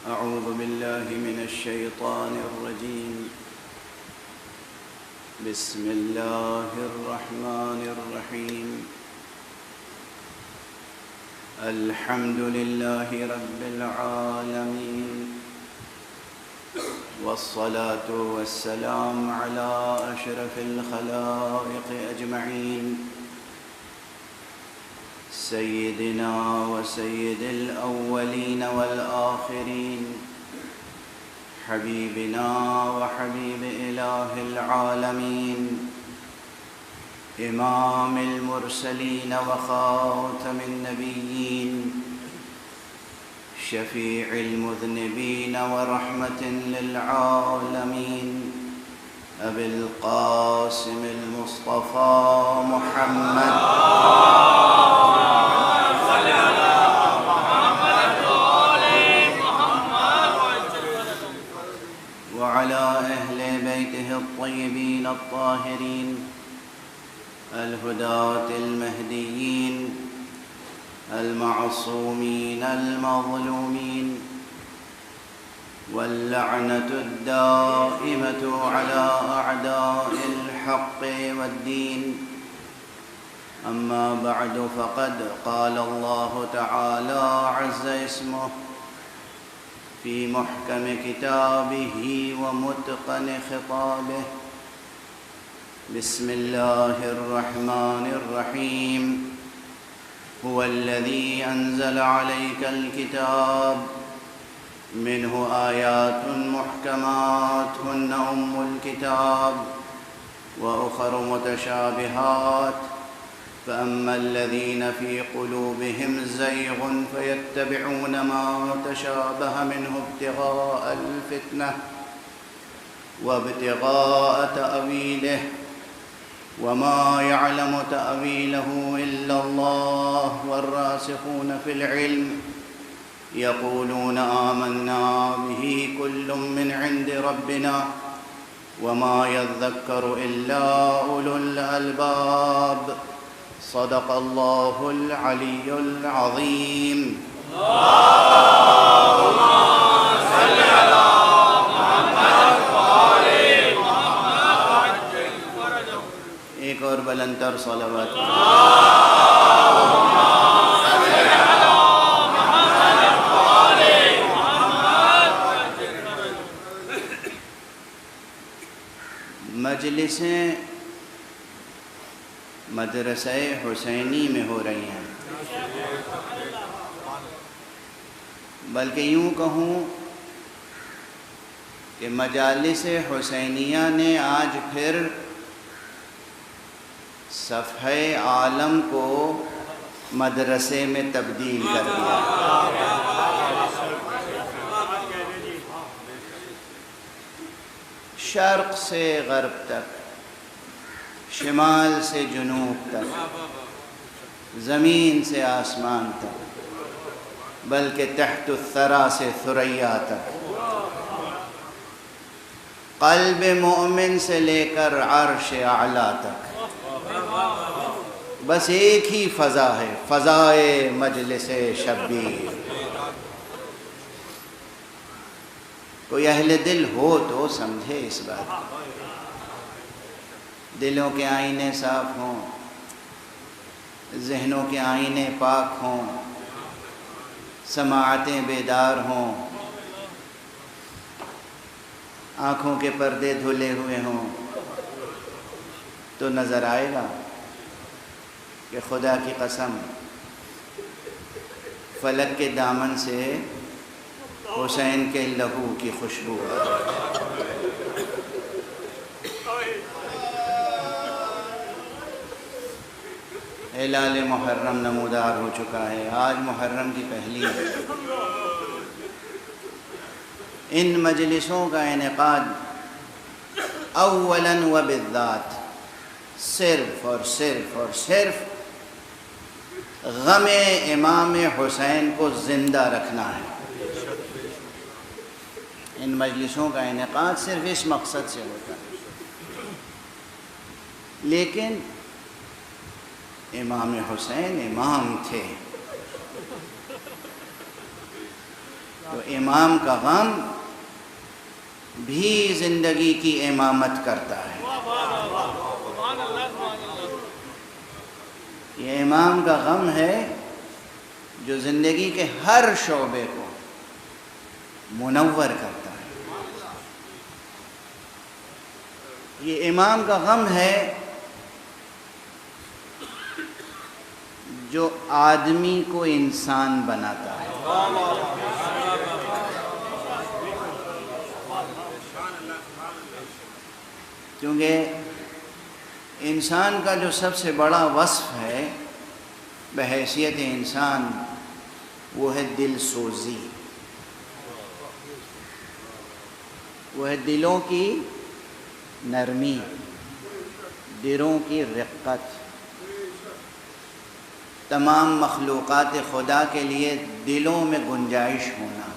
أعوذ بالله من الشيطان الرجيم. بسم الله الرحمن الرحيم. الحمد لله رب العالمين، والصلاة والسلام على أشرف الخلائق أجمعين، سيدنا وسيد الأولين والآخرين، حبيبنا وحبيب إله العالمين، إمام المرسلين وخاتم النبيين، شفيع المذنبين ورحمة للعالمين، أبي القاسم المصطفى محمد وعلى أهل بيته الطيبين الطاهرين الهداة المهديين المعصومين المظلومين، واللعنة الدائمة على أعداء الحق والدين. أما بعد، فقد قال الله تعالى عز اسمه في محكم كتابه ومتقن خطابه. بسم الله الرحمن الرحيم. هو الذي أنزل عليك الكتاب منه آيات محكمات هن أم الكتاب وأخر متشابهات، فأما الذين في قلوبهم زيغ فيتبعون ما تشابه منه ابتغاء الفتنة وابتغاء تأويله، وما يعلم تأويله إلا الله والراسخون في العلم يقولون آمنا به كل من عند ربنا وما يذكر إلا أولو الألباب. صدق الله العلي العظيم. اللهم صل على محمد وآل محمد. ایک اور بلندتر صلوات. مجلسیں مدرسہ حسینی میں ہو رہی ہیں، بلکہ یوں کہوں کہ مجالس حسینیہ نے آج پھر صفحہ عالم کو مدرسے میں تبدیل کر دیا. شرق سے غرب تک، شمال سے جنوب تک، زمین سے آسمان تک، بلکہ تحت الثری سے ثریا تک، قلب مومن سے لے کر عرش اعلیٰ تک، بس ایک ہی فضا ہے، فضائے مجلس شبیر. کوئی اہل دل ہو تو سمجھے اس بات. دلوں کے آئینے صاف ہوں، ذہنوں کے آئینے پاک ہوں، سماعتیں بیدار ہوں، آنکھوں کے پردے دھلے ہوئے ہوں، تو نظر آئے گا کہ خدا کی قسم فلک کے دامن سے حسین کے لہو کی خوشبو. ہلال محرم نمودار ہو چکا ہے، آج محرم کی پہلی ہے. ان مجلسوں کا انعقاد اولاً و بالذات صرف اور صرف غم امام حسین کو زندہ رکھنا ہے. ان مجلسوں کا انعقاد صرف اس مقصد سے ہوتا ہے. لیکن امام حسین امام تھے، تو امام کا غم بھی زندگی کی امامت کرتا ہے۔ یہ امام کا غم ہے جو زندگی کے ہر شعبے کو منور کرتا ہے۔ یہ امام کا غم ہے جو آدمی کو انسان بناتا ہے۔ کیونکہ انسان کا جو سب سے بڑا وصف ہے بحیثیت انسان وہ ہے دل سوزی، وہ ہے دلوں کی نرمی، دلوں کی رقت۔ تمام مخلوقات خدا کے لیے دلوں میں گنجائش ہونا،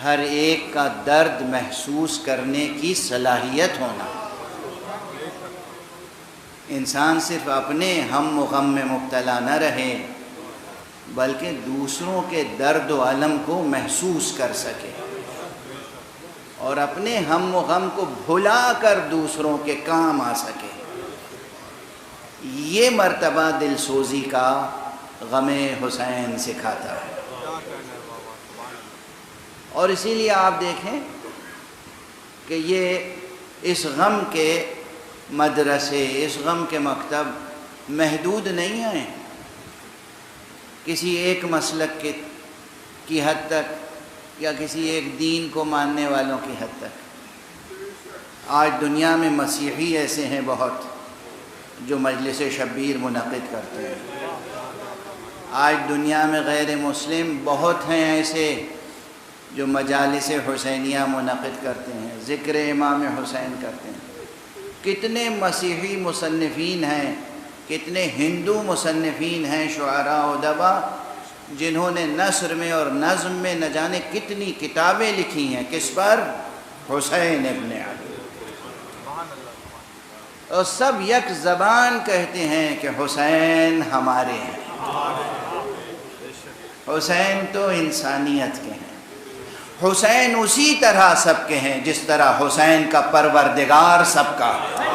ہر ایک کا درد محسوس کرنے کی صلاحیت ہونا۔ انسان صرف اپنے ہم و غم میں مبتلا نہ رہے بلکہ دوسروں کے درد و الم کو محسوس کر سکے اور اپنے ہم و غم کو بھلا کر دوسروں کے کام آ سکے۔ یہ مرتبہ دل سوزی کا غم حسین سکھاتا ہے۔ اور اسی لیے آپ دیکھیں کہ یہ اس غم کے مدرسے، اس غم کے مکتب محدود نہیں ہیں کسی ایک مسلک کی حد تک یا کسی ایک دین کو ماننے والوں کی حد تک۔ آج دنیا میں مسیحی ایسے ہیں بہت جو مجلس شبیر منعقد کرتے ہیں۔ آج دنیا میں غیر مسلم بہت ہیں ایسے جو مجالس حسینیہ منعقد کرتے ہیں، ذکر امام حسین کرتے ہیں۔ کتنے مسیحی مصنفین ہیں، کتنے ہندو مصنفین ہیں، شعراء و ادبا، جنہوں نے نثر میں اور نظم میں نہ جانے کتنی کتابیں لکھی ہیں۔ کس پر؟ حسین ابن علی۔ اور سب یک زبان کہتے ہیں کہ حسین ہمارے ہیں، حسین تو انسانیت کے ہیں، حسین اسی طرح سب کے ہیں جس طرح حسین کا پروردگار سب کا ہے۔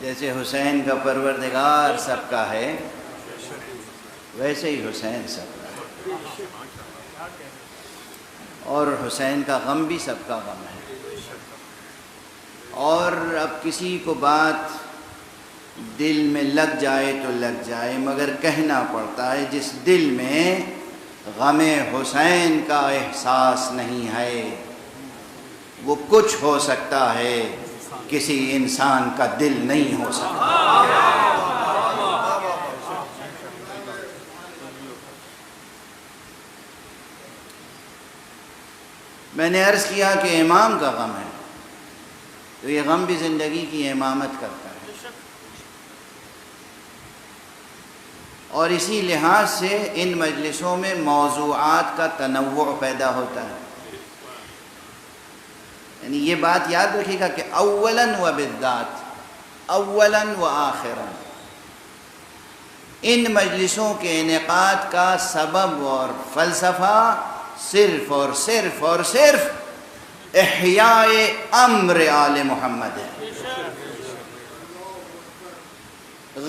جیسے حسین کا پروردگار سب کا ہے ویسے ہی حسین سب کا ہے، اور حسین کا غم بھی سب کا غم ہے۔ اور اب کسی کو بات دل میں لگ جائے تو لگ جائے، مگر کہنا پڑتا ہے جس دل میں غم حسین کا احساس نہیں ہے وہ کچھ ہو سکتا ہے، کسی انسان کا دل نہیں ہو سکتا۔ میں نے عرض کیا کہ امام کا غم ہے تو یہ غم بھی زندگی کی امامت کرتا ہے، اور اسی لحاظ سے ان مجلسوں میں موضوعات کا تنوع پیدا ہوتا ہے۔ یعنی یہ بات یاد رکھیے گا کہ اولاً و بالذات، اولاً و آخراً، ان مجلسوں کے انعقاد کا سبب اور فلسفہ صرف اور صرف اور صرف احیاء امر آل محمد ہے۔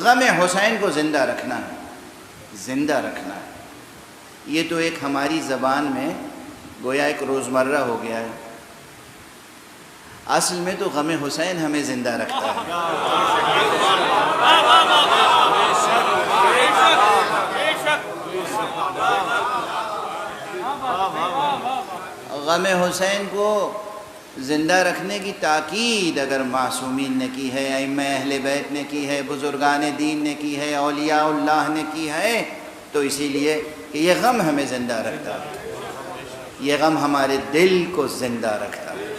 غم حسین کو زندہ رکھنا ہے، زندہ رکھنا ہے۔ یہ تو ایک ہماری زبان میں گویا ایک روزمرہ ہو گیا ہے، اصل میں تو غم حسین ہمیں زندہ رکھتا ہے۔ غم حسین کو زندہ رکھنے کی تاکید اگر معصومین نے کی ہے، ائمہ اہل بیت نے کی ہے، بزرگان دین نے کی ہے، اولیاء اللہ نے کی ہے، تو اسی لیے کہ یہ غم ہمیں زندہ رکھتا ہے۔ یہ غم ہمارے دل کو زندہ رکھتا ہے،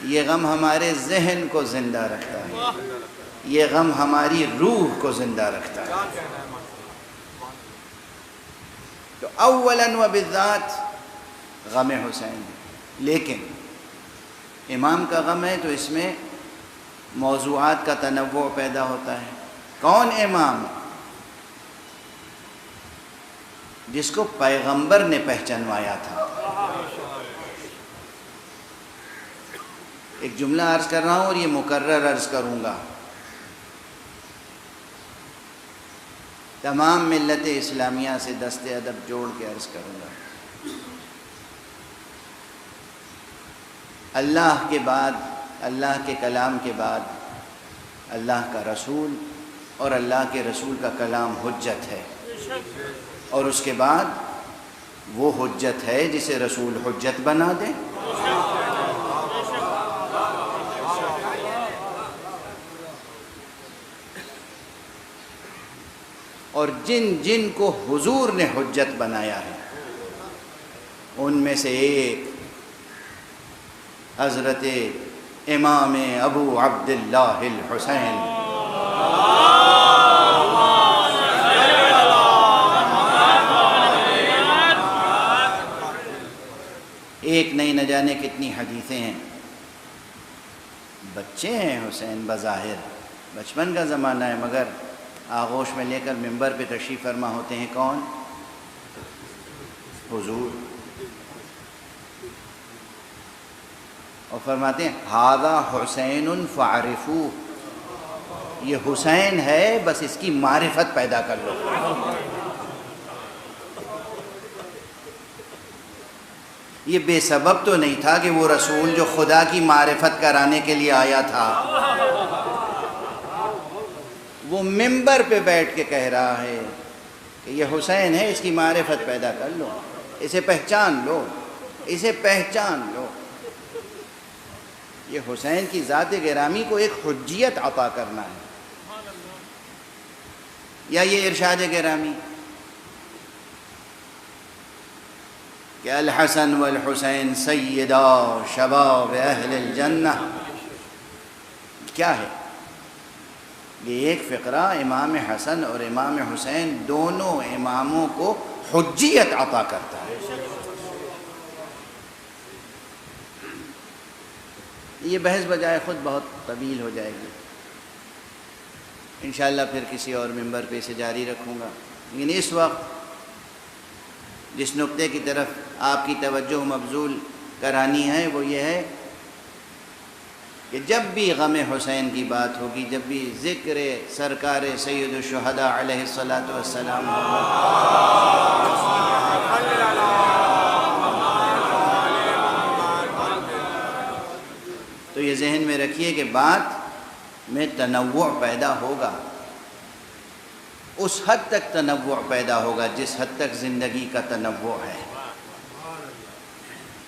یہ غم ہمارے ذہن کو زندہ رکھتا ہے، یہ غم ہماری روح کو زندہ رکھتا ہے۔ تو اولاً و بالذات غم حسین، لیکن امام کا غم ہے تو اس میں موضوعات کا تنوع پیدا ہوتا ہے۔ کون امام؟ جس کو پیغمبر نے پہچانوایا تھا۔ ایک جملہ عرض کر رہا ہوں اور یہ مکرر عرض کروں گا، تمام ملت اسلامیہ سے دست ادب جوڑ کے عرض کروں گا۔ اللہ کے بعد، اللہ کے کلام کے بعد اللہ کا رسول اور اللہ کے رسول کا کلام حجت ہے، اور اس کے بعد وہ حجت ہے جسے رسول حجت بنا دے۔ اور جن جن کو حضور نے حجت بنایا ہے ان میں سے ایک حضرت امام ابو عبداللہ الحسین ایک نہیں نہ جانے کتنی حدیثیں ہیں۔ بچے ہیں حسین، بظاہر بچپن کا زمانہ ہے، مگر آغوش میں لے کر منبر پہ تشریف فرما ہوتے ہیں کون؟ حضور، اور فرماتے ہیں ھذا حسین فاعرفوہ، یہ حسین ہے، بس اس کی معرفت پیدا کر لو۔ یہ بے سبب تو نہیں تھا کہ وہ رسول جو خدا کی معرفت کرانے کے لیے آیا تھا وہ منبر پہ بیٹھ کے کہہ رہا ہے کہ یہ حسین ہے، اس کی معرفت پیدا کر لو، اسے پہچان لو، اسے پہچان لو۔ یہ حسین کی ذات گرامی کو ایک حجیت عطا کرنا ہے، یا یہ ارشاد گرامی کہ الحسن والحسین سیدا شباب اہل الجنہ، کیا ہے یہ؟ ایک فقرہ امام حسن اور امام حسین دونوں اماموں کو حجیت عطا کرتا ہے۔ یہ بحث بجائے خود بہت طویل ہو جائے گی، انشاءاللہ پھر کسی اور منبر پہ اسے جاری رکھوں گا، لیکن اس وقت جس نقطے کی طرف آپ کی توجہ مبذول کرانی ہے وہ یہ ہے کہ جب بھی غم حسین کی بات ہوگی، جب بھی ذکر سرکار سید الشہداء علیہ الصلاۃ والسلام ہوگا، تو یہ ذہن میں رکھیے کہ بات میں تنوع پیدا ہوگا، اس حد تک تنوع پیدا ہوگا جس حد تک زندگی کا تنوع ہے۔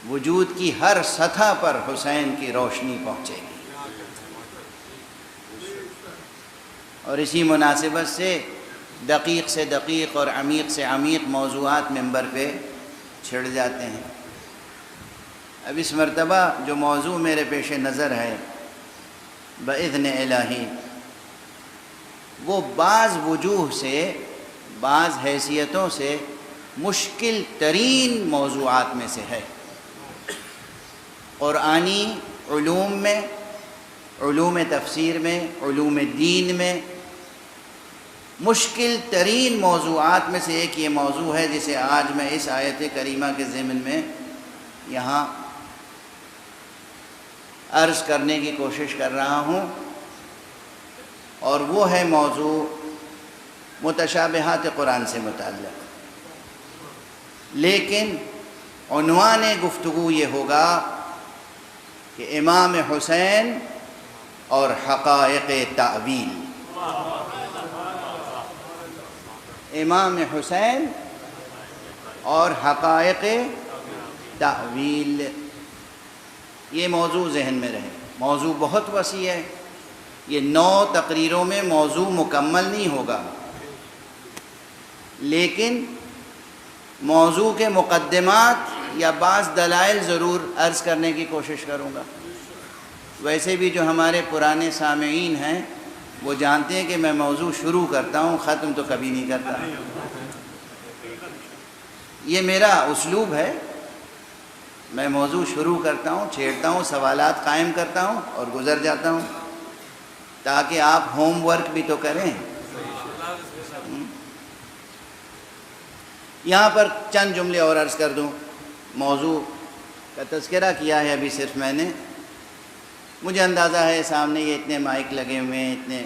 وجود کی ہر سطح پر حسین کی روشنی پہنچے گی، اور اسی مناسبت سے دقیق سے دقیق اور عمیق سے عمیق موضوعات منبر پہ چھڑ جاتے ہیں۔ اب اس مرتبہ جو موضوع میرے پیش نظر ہے بإذن الہی، وہ بعض وجوہ سے، بعض حیثیتوں سے مشکل ترین موضوعات میں سے ہے۔ قرآنی علوم میں، علوم تفسیر میں، علوم دین میں مشکل ترین موضوعات میں سے ایک یہ موضوع ہے جسے آج میں اس آیت کریمہ کے ضمن میں یہاں عرض کرنے کی کوشش کر رہا ہوں، اور وہ ہے موضوع متشابہات قرآن سے متعلق، لیکن عنوان گفتگو یہ ہوگا کہ امام حسین اور حقائق تأویل۔ امام حسین اور حقائق تأویل، یہ موضوع ذہن میں رہے۔ موضوع بہت وسیع ہے، یہ 9 تقریروں میں موضوع مکمل نہیں ہوگا، لیکن موضوع کے مقدمات یا بعض دلائل ضرور عرض کرنے کی کوشش کروں گا۔ ویسے بھی جو ہمارے پرانے سامعین ہیں وہ جانتے ہیں کہ میں موضوع شروع کرتا ہوں، ختم تو کبھی نہیں کرتا۔ یہ میرا اسلوب ہے، میں موضوع شروع کرتا ہوں، چھیڑتا ہوں، سوالات قائم کرتا ہوں اور گزر جاتا ہوں، تاکہ آپ ہوم ورک بھی تو کریں۔ یہاں پر چند جملے اور عرض کر دوں۔ موضوع کا تذکرہ کیا ہے ابھی صرف میں نے، مجھے اندازہ ہے سامنے یہ اتنے مائک لگے ہوئے ہیں، اتنے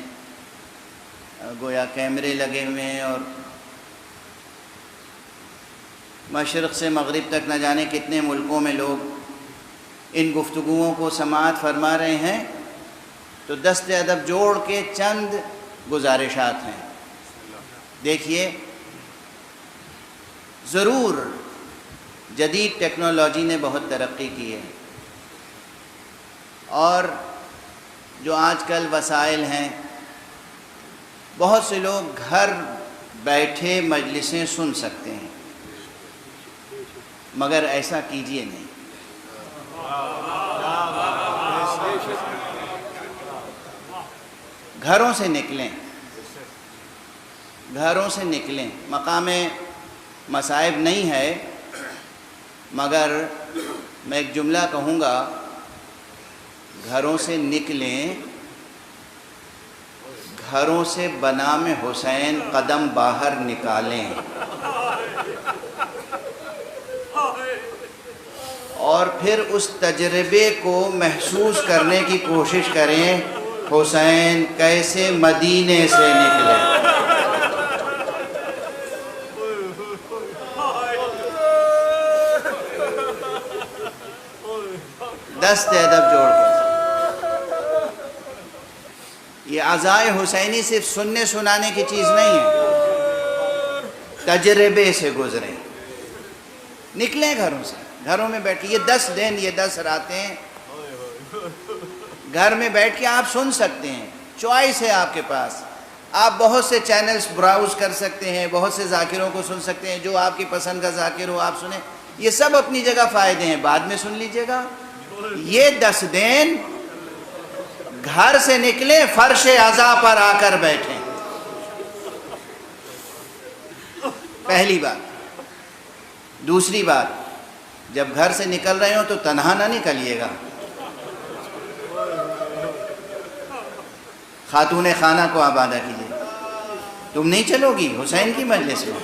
گویا کیمرے لگے ہوئے ہیں، اور مشرق سے مغرب تک نہ جانے کتنے ملکوں میں لوگ ان گفتگوؤں کو سماعت فرما رہے ہیں، تو دست ادب جوڑ کے چند گزارشات ہیں۔ دیکھیے، ضرور جدید ٹیکنالوجی نے بہت ترقی کی ہے، اور جو آج کل وسائل ہیں، بہت سے لوگ گھر بیٹھے مجلسیں سن سکتے ہیں، مگر ایسا کیجیے نہیں۔ گھروں سے نکلیں، گھروں سے نکلیں۔ مقام مصائب نہیں ہے، مگر میں ایک جملہ کہوں گا، گھروں سے نکلیں، گھروں سے بنام حسین قدم باہر نکالیں، اور پھر اس تجربے کو محسوس کرنے کی کوشش کریں، حسین کیسے مدینے سے نکلے۔ دست ادب جوڑ کے۔ یہ عزائے حسینی صرف سننے سنانے کی چیز نہیں ہے، تجربے سے گزریں، نکلیں گھروں سے، گھروں میں بیٹھ کے۔ یہ 10 دن، یہ 10 راتیں گھر میں بیٹھ کے آپ سن سکتے ہیں، چوائس ہے آپ کے پاس، آپ بہت سے چینلز براؤز کر سکتے ہیں، بہت سے ذاکروں کو سن سکتے ہیں، جو آپ کی پسند کا ذاکر ہو آپ سنیں، یہ سب اپنی جگہ فائدے ہیں، بعد میں سن لیجئے گا۔ یہ 10 دن گھر سے نکلیں، فرش عزا پر آ کر بیٹھیں، پہلی بات۔ دوسری بات، جب گھر سے نکل رہے ہو تو تنہا نہ نکلیے گا، خاتون خانہ کو آبادہ کیجیے۔ تم نہیں چلو گی حسین کی مجلس میں،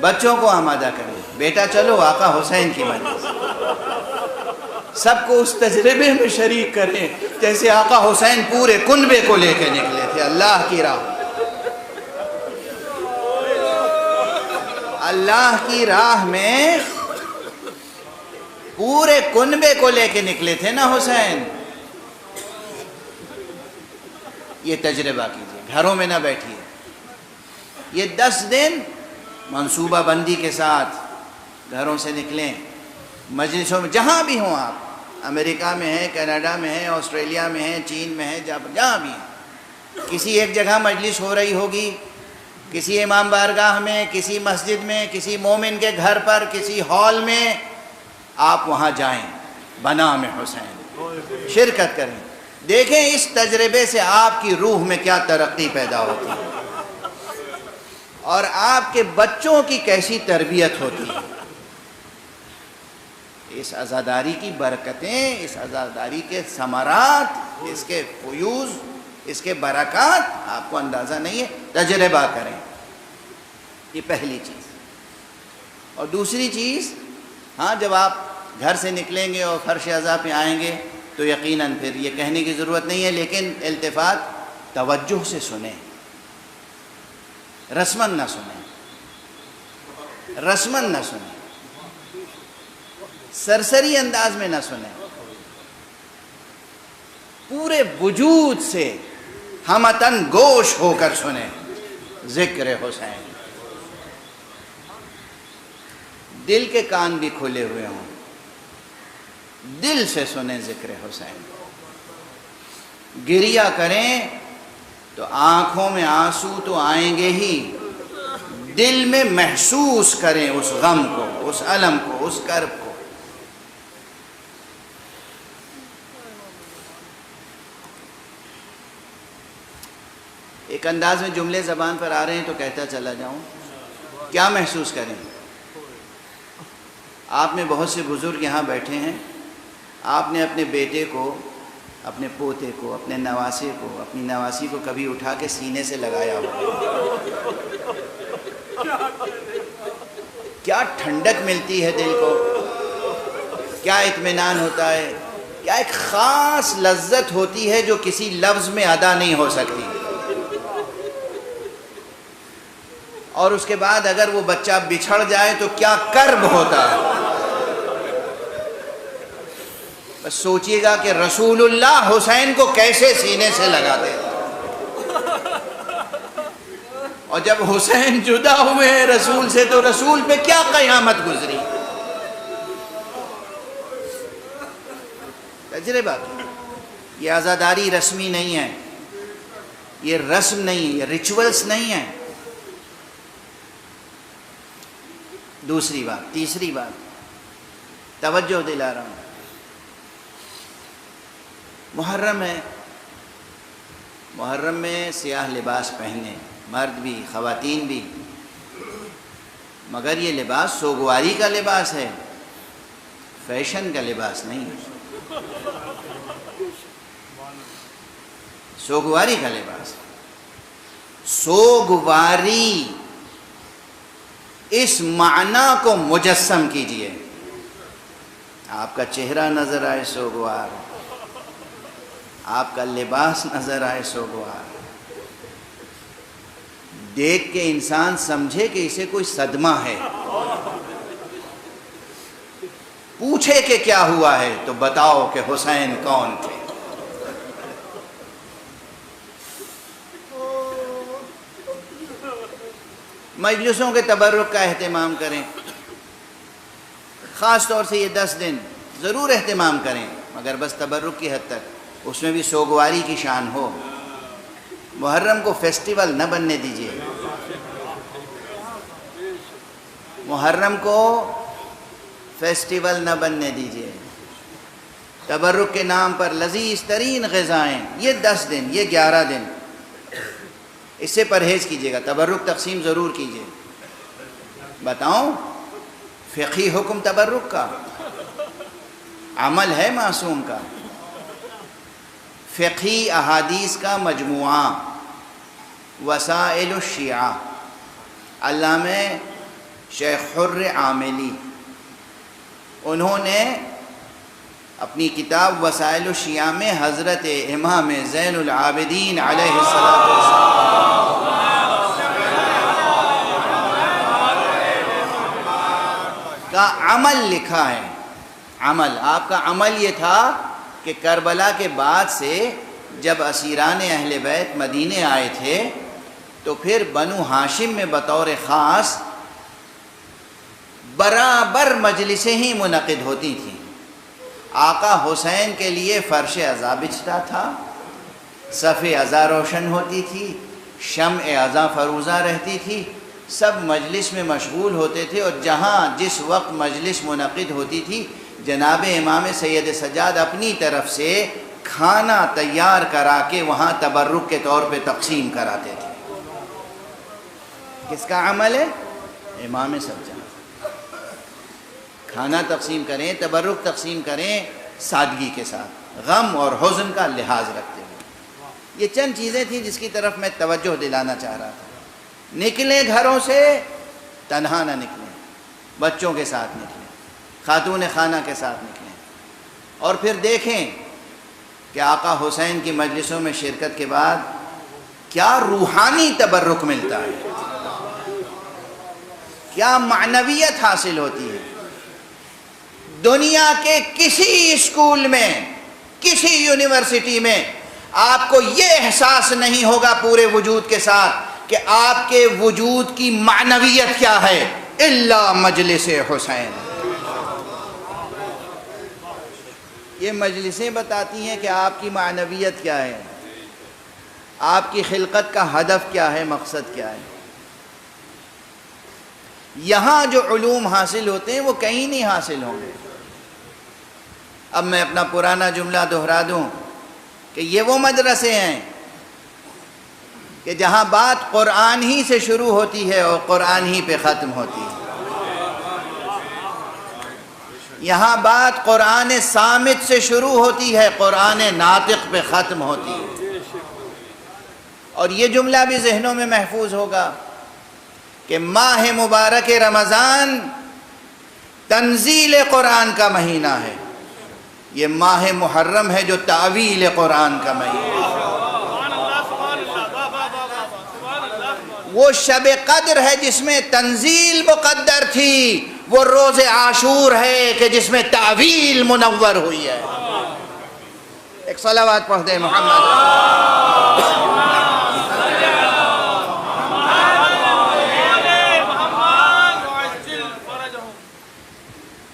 بچوں کو آمادہ کریں، بیٹا چلو آقا حسین کی مجلس، سب کو اس تجربے میں شریک کریں جیسے آقا حسین پورے کنبے کو لے کے نکلے تھے اللہ کی راہ۔ اللہ کی راہ میں پورے کنبے کو لے کے نکلے تھے نا حسین۔ یہ تجربہ کیجئے، گھروں میں نہ بیٹھیے۔ یہ 10 دن منصوبہ بندی کے ساتھ گھروں سے نکلیں، مجلسوں میں جہاں بھی ہوں آپ، امریکہ میں ہیں، کینیڈا میں ہیں، آسٹریلیا میں ہیں، چین میں ہیں، جہاں بھی ہیں، کسی ایک جگہ مجلس ہو رہی ہوگی، کسی امام بارگاہ میں، کسی مسجد میں، کسی مومن کے گھر پر، کسی ہال میں، آپ وہاں جائیں، بنام حسین شرکت کریں، دیکھیں اس تجربے سے آپ کی روح میں کیا ترقی پیدا ہوتی ہے اور آپ کے بچوں کی کیسی تربیت ہوتی ہے۔ اس عزاداری کی برکتیں، اس عزاداری کے ثمرات، اس کے فیوز، اس کے برکات آپ کو اندازہ نہیں ہے، تجربہ کریں۔ یہ پہلی چیز۔ اور دوسری چیز، ہاں جب آپ گھر سے نکلیں گے اور فرش عزا پہ آئیں گے تو یقیناً پھر یہ کہنے کی ضرورت نہیں ہے، لیکن التفات توجہ سے سنیں، رسماً نہ سنیں، رسماً نہ سنیں، سرسری انداز میں نہ سنیں، پورے وجود سے ہمتن گوش ہو کر سنیں ذکر حسین۔ دل کے کان بھی کھلے ہوئے ہوں، دل سے سنیں ذکر حسین۔ گریہ کریں تو آنکھوں میں آنسو تو آئیں گے ہی، دل میں محسوس کریں اس غم کو، اس الم کو، اس کرب کو۔ ایک انداز میں جملے زبان پر آ رہے ہیں تو کہتا چلا جاؤں، کیا محسوس کریں؟ آپ میں بہت سے بزرگ یہاں بیٹھے ہیں، آپ نے اپنے بیٹے کو، اپنے پوتے کو، اپنے نواسے کو، اپنی نواسی کو کبھی اٹھا کے سینے سے لگایا ہو؟ کیا ٹھنڈک ملتی ہے دل کو، کیا اطمینان ہوتا ہے، کیا ایک خاص لذت ہوتی ہے جو کسی لفظ میں ادا نہیں ہو سکتی۔ اور اس کے بعد اگر وہ بچہ بچھڑ جائے تو کیا کرب ہوتا ہے۔ بس سوچئے گا کہ رسول اللہ حسین کو کیسے سینے سے لگاتے تھے، اور جب حسین جدا ہوئے ہیں رسول سے تو رسول پہ کیا قیامت گزری۔ تجربہ، یہ عزاداری رسمی نہیں ہے، یہ رسم نہیں ہے، یہ ریچولز نہیں ہے۔ دوسری بات، تیسری بات توجہ دلا رہا ہوں، محرم ہے، محرم میں سیاہ لباس پہنے، مرد بھی خواتین بھی، مگر یہ لباس سوگواری کا لباس ہے، فیشن کا لباس نہیں ہے، سوگواری کا لباس۔ سوگواری اس معنی کو مجسم کیجئے، آپ کا چہرہ نظر آئے سوگوار، آپ کا لباس نظر آئے سوگوار، دیکھ کے انسان سمجھے کہ اسے کوئی صدمہ ہے، پوچھے کہ کیا ہوا ہے تو بتاؤ کہ حسین کون تھے۔ مجلسوں کے تبرک کا اہتمام کریں، خاص طور سے یہ 10 دن ضرور اہتمام کریں، مگر بس تبرک کی حد تک، اس میں بھی سوگواری کی شان ہو۔ محرم کو فیسٹیول نہ بننے دیجیے، محرم کو فیسٹیول نہ بننے دیجیے۔ تبرک کے نام پر لذیذ ترین غذائیں، یہ 10 دن، یہ 11 دن، اس سے پرہیز کیجیے گا۔ تبرک تقسیم ضرور کیجیے۔ بتاؤں فقہی حکم تبرک کا، عمل ہے معصوم کا، فقہی احادیث کا مجموعہ، وسائل الشیعہ، علامہ شیخ حر عاملی، انہوں نے اپنی کتاب وسائل الشیعہ میں حضرت امام زین العابدین علیہ السلام کا عمل لکھا ہے۔ عمل، آپ کا عمل یہ تھا کہ کربلا کے بعد سے جب اسیران اہل بیت مدینے آئے تھے تو پھر بنو ہاشم میں بطور خاص برابر مجلسیں ہی منعقد ہوتی تھیں۔ آقا حسین کے لیے فرش عزا بچھتا تھا، صف عزا روشن ہوتی تھی، شمع عزا فروزہ رہتی تھی، سب مجلس میں مشغول ہوتے تھے، اور جہاں جس وقت مجلس منعقد ہوتی تھی جناب امام سید سجاد اپنی طرف سے کھانا تیار کرا کے وہاں تبرک کے طور پہ تقسیم کراتے تھے۔ کس کا عمل ہے؟ امام سجاد۔ کھانا تقسیم کریں، تبرک تقسیم کریں، سادگی کے ساتھ، غم اور حزن کا لحاظ رکھتے ہوئے۔ یہ چند چیزیں تھیں جس کی طرف میں توجہ دلانا چاہ رہا تھا۔ نکلیں گھروں سے تنہا نہ نکلیں، بچوں کے ساتھ نکلیں، خاتون خانہ کے ساتھ نکلیں، اور پھر دیکھیں کہ آقا حسین کی مجلسوں میں شرکت کے بعد کیا روحانی تبرک ملتا ہے، کیا معنویت حاصل ہوتی ہے۔ دنیا کے کسی اسکول میں، کسی یونیورسٹی میں آپ کو یہ احساس نہیں ہوگا پورے وجود کے ساتھ کہ آپ کے وجود کی معنویت کیا ہے، الا مجلس حسین۔ یہ مجلسیں بتاتی ہیں کہ آپ کی معنویت کیا ہے، آپ کی خلقت کا ہدف کیا ہے، مقصد کیا ہے۔ یہاں جو علوم حاصل ہوتے ہیں وہ کہیں نہیں حاصل ہوں گے۔ اب میں اپنا پرانا جملہ دہرا دوں کہ یہ وہ مدرسے ہیں کہ جہاں بات قرآن ہی سے شروع ہوتی ہے اور قرآن ہی پہ ختم ہوتی ہے۔ یہاں بات قرآن صامت سے شروع ہوتی ہے، قرآن ناطق پہ ختم ہوتی ہے۔ اور یہ جملہ بھی ذہنوں میں محفوظ ہوگا کہ ماہ مبارک رمضان تنزیل قرآن کا مہینہ ہے، یہ ماہ محرم ہے جو تعویل قرآن کا مہینہ ہے۔ وہ شب قدر ہے جس میں تنزیل مقدر تھی، وہ روز عاشور ہے کہ جس میں تعویل منور ہوئی ہے۔ ایک صلوات پڑھ دیں محمد۔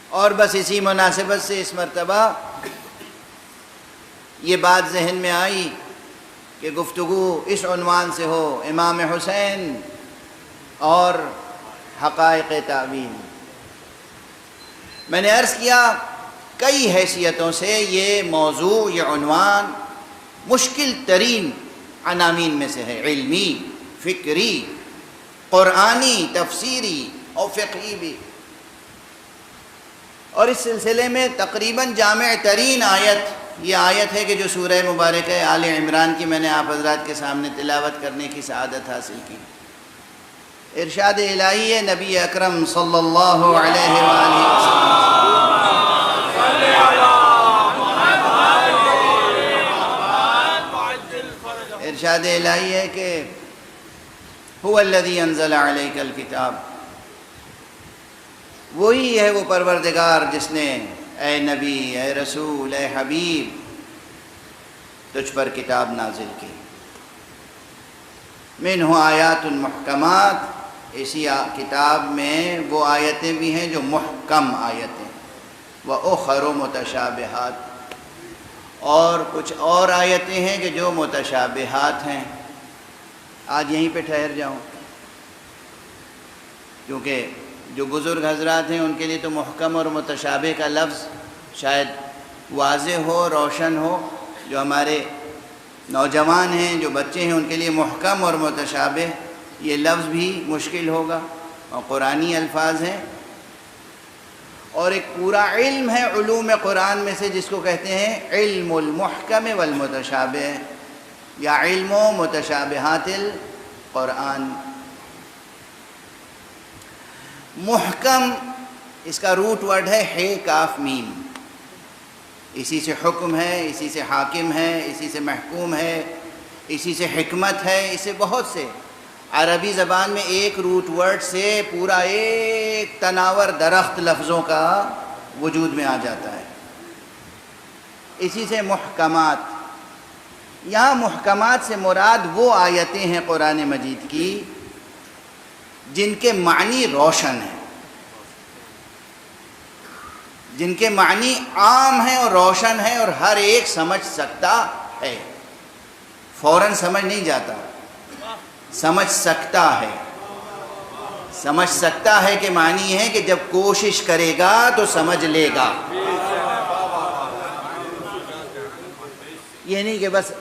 اور بس اسی مناسبت سے اس مرتبہ یہ بات ذہن میں آئی کہ گفتگو اس عنوان سے ہو، امام حسین اور حقائق تعویل۔ میں نے عرض کیا کئی حیثیتوں سے یہ موضوع، یہ عنوان مشکل ترین عناوین میں سے ہے، علمی، فکری، قرآنی، تفسیری اور فقہی بھی۔ اور اس سلسلے میں تقریباً جامع ترین آیت یہ آیت ہے کہ جو سورہ مبارکہ آل عمران کی میں نے آپ حضرات کے سامنے تلاوت کرنے کی سعادت حاصل کی۔ ارشاد الہی ہے نبی اکرم صلی اللہ علیہ وآلہ وسلم، ارشاد الہی ہے کہ هو الذی انزل علیک الکتاب، وہی ہے وہ پروردگار جس نے اے نبی، اے رسول، اے حبیب تجھ پر کتاب نازل کی۔ منہ آیات محکمات، اسی کتاب میں وہ آیتیں بھی ہیں جو محکم آیتیں، وَأُخَرُ مُتَشَابِہَاتٍ، اور کچھ اور آیتیں ہیں کہ جو متشابہات ہیں۔ آج یہیں پہ ٹھہر جاؤں کیونکہ جو بزرگ حضرات ہیں ان کے لیے تو محکم اور متشابہ کا لفظ شاید واضح ہو، روشن ہو۔ جو ہمارے نوجوان ہیں، جو بچے ہیں، ان کے لیے محکم اور متشابہ یہ لفظ بھی مشکل ہوگا، اور قرآنی الفاظ ہیں۔ اور ایک پورا علم ہے علوم قرآن میں سے جس کو کہتے ہیں علم المحکم والمتشابہ، یا علم متشابہات القرآن۔ محکم اس کا روٹ ورڈ ہے ہے کاف میم، اسی سے حکم ہے، اسی سے حاکم ہے، اسی سے محکوم ہے، اسی سے حکمت ہے، اس سے بہت سے عربی زبان میں ایک روٹ ورڈ سے پورا ایک تناور درخت لفظوں کا وجود میں آ جاتا ہے۔ اسی سے محکمات، یہاں محکمات سے مراد وہ آیتیں ہیں قرآن مجید کی جن کے معنی روشن ہیں، جن کے معنی عام ہیں اور روشن ہیں اور ہر ایک سمجھ سکتا ہے، فوراً سمجھ نہیں جاتا، سمجھ سکتا ہے۔ سمجھ سکتا ہے کہ معنی ہے کہ جب کوشش کرے گا تو سمجھ لے گا، یہ نہیں کہ بس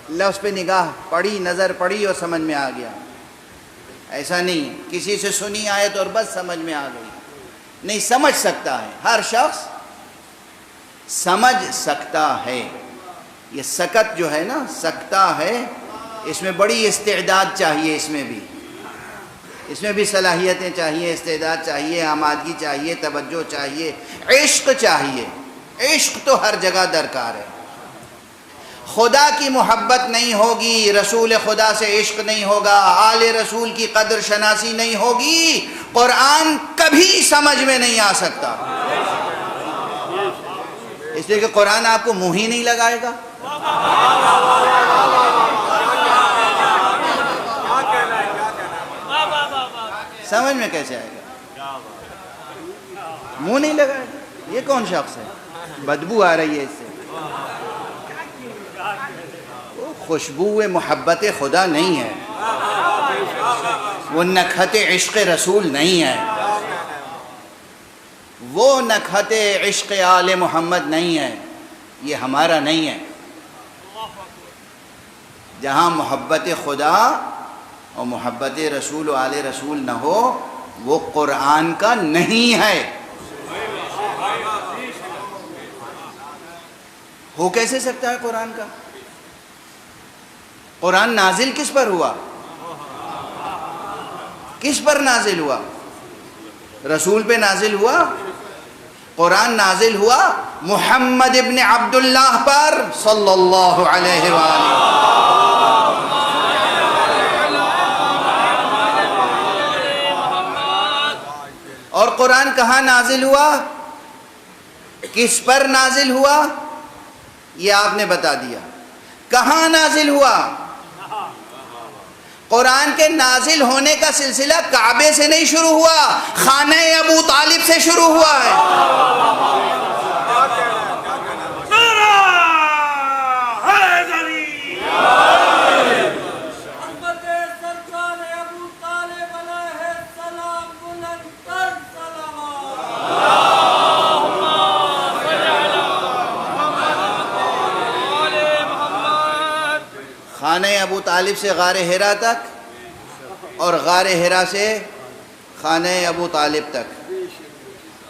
لفظ پہ نگاہ پڑی، نظر پڑی اور سمجھ میں آ گیا، ایسا نہیں کسی سے سنی آیت اور بس سمجھ میں آ گئی، نہیں، سمجھ سکتا ہے، ہر شخص سمجھ سکتا ہے۔ یہ سکت جو ہے نا، سکتا ہے، اس میں بڑی استعداد چاہیے، اس میں بھی صلاحیتیں چاہیے، استعداد چاہیے، آمادگی چاہیے، توجہ چاہیے، عشق چاہیے۔ عشق تو ہر جگہ درکار ہے۔ خدا کی محبت نہیں ہوگی، رسول خدا سے عشق نہیں ہوگا، آل رسول کی قدر شناسی نہیں ہوگی، قرآن کبھی سمجھ میں نہیں آ سکتا، اس لیے کہ قرآن آپ کو منہ ہی نہیں لگائے گا۔ سمجھ میں کیسے آئے گا؟ منہ نہیں لگائے گا۔ یہ کون شخص ہے؟ بدبو آ رہی ہے اس سے، خوشبو محبت خدا نہیں ہے، وہ نکہت عشق رسول نہیں ہے۔ وہ نکہت عشق آل محمد نہیں ہے، یہ ہمارا نہیں ہے۔ جہاں محبت خدا اور محبت رسول و آل رسول نہ ہو وہ قرآن کا نہیں ہے۔ ہو کیسے سکتا ہے قرآن کا؟ قرآن نازل کس پر ہوا؟ کس پر نازل ہوا؟ رسول پہ نازل ہوا؟ قرآن نازل ہوا محمد ابن عبداللہ پر صلی اللہ علیہ وآلہ۔ اور قرآن کہاں نازل ہوا؟ کس پر نازل ہوا؟ یہ آپ نے بتا دیا۔ کہاں نازل ہوا؟ قرآن کے نازل ہونے کا سلسلہ کعبے سے نہیں شروع ہوا، خانہ ابو طالب سے شروع ہوا ہے۔ خانہ ابو طالب سے غار حرا تک اور غار حرا سے خانہ ابو طالب تک،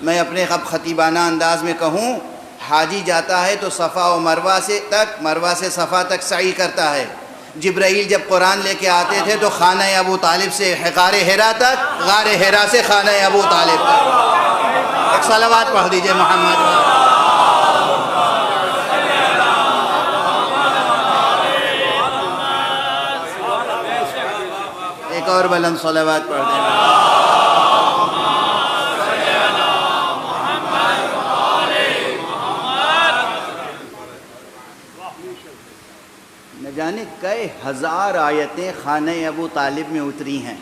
میں اپنے خطیبانہ انداز میں کہوں، حاجی جاتا ہے تو صفا و مروہ سے تک، مروہ سے صفا تک سعی کرتا ہے۔ جبرائیل جب قرآن لے کے آتے تھے تو خانہ ابو طالب سے غار حرا تک، غار حرا سے خانہ ابو طالب تک۔ ایک صلوات پڑھ دیجئے محمد۔ ایک اور بلند صلوات پڑھ دیں۔ نہ جانے کئی ہزار آیتیں خانہ ابو طالب میں اتری ہیں،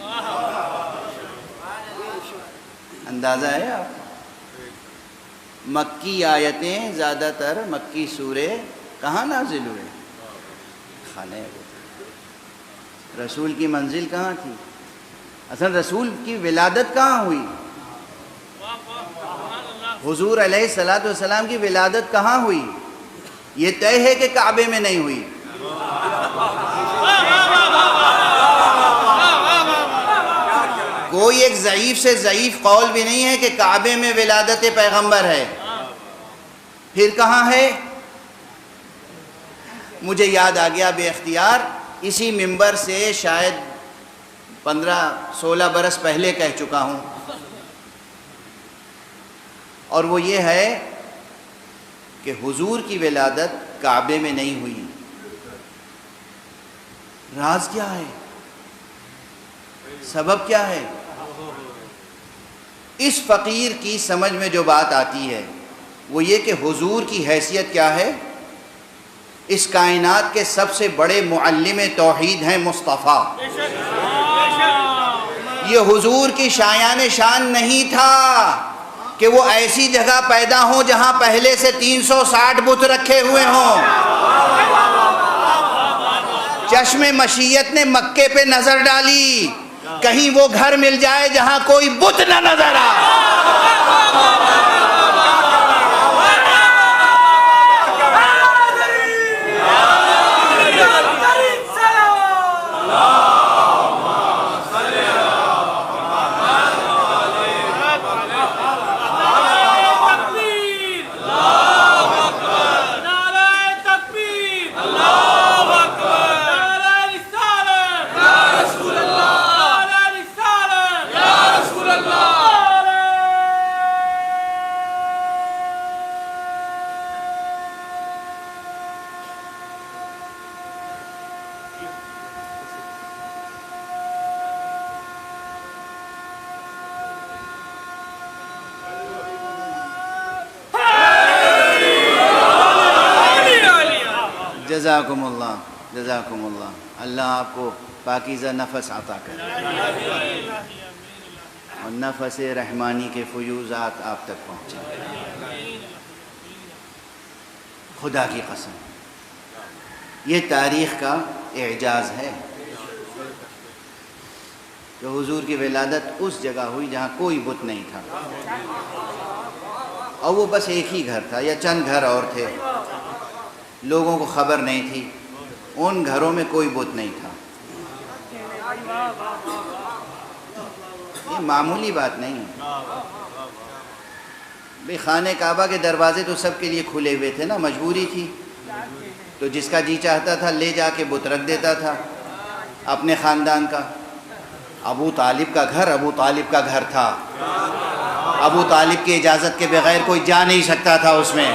اندازہ ہے آپ؟ مکی آیتیں زیادہ تر، مکی سورے کہاں نازل ہوئے؟ خانہ ابو طالب۔ رسول کی منزل کہاں تھی؟ اصل رسول کی ولادت کہاں ہوئی؟ حضور علیہ السلام کی ولادت کہاں ہوئی؟ یہ طے ہے کہ کعبے میں نہیں ہوئی۔ کوئی ایک ضعیف سے ضعیف قول بھی نہیں ہے کہ کعبے میں ولادت پیغمبر ہے۔ پھر کہاں ہے؟ مجھے یاد آ گیا بے اختیار، اسی منبر سے شاید 15-16 برس پہلے کہہ چکا ہوں، اور وہ یہ ہے کہ حضور کی ولادت کعبے میں نہیں ہوئی۔ راز کیا ہے؟ سبب کیا ہے؟ اس فقیر کی سمجھ میں جو بات آتی ہے وہ یہ کہ حضور کی حیثیت کیا ہے؟ اس کائنات کے سب سے بڑے معلم توحید ہیں مصطفیٰ۔ یہ حضور کی شایان شان نہیں تھا کہ وہ ایسی جگہ پیدا ہوں جہاں پہلے سے 360 بت رکھے ہوئے ہوں۔ چشم مشیت نے مکے پہ نظر ڈالی، کہیں وہ گھر مل جائے جہاں کوئی بت نہ نظر آئے۔ جزاکم اللہ، جزاکم اللہ۔ اللہ آپ کو پاکیزہ نفس عطا کرے اور نفس رحمانی کے فیوزات آپ تک پہنچیں۔ خدا کی قسم یہ تاریخ کا اعجاز ہے کہ حضور کی ولادت اس جگہ ہوئی جہاں کوئی بت نہیں تھا۔ اور وہ بس ایک ہی گھر تھا یا چند گھر اور تھے، لوگوں کو خبر نہیں تھی، ان گھروں میں کوئی بت نہیں تھا۔ یہ معمولی بات نہیں ہے بھئی، خانہ کعبہ کے دروازے تو سب کے لیے کھلے ہوئے تھے نا، مجبوری تھی، تو جس کا جی چاہتا تھا لے جا کے بت رکھ دیتا تھا اپنے خاندان کا۔ ابو طالب کا گھر ابو طالب کا گھر تھا، ابو طالب کی اجازت کے بغیر کوئی جا نہیں سکتا تھا اس میں،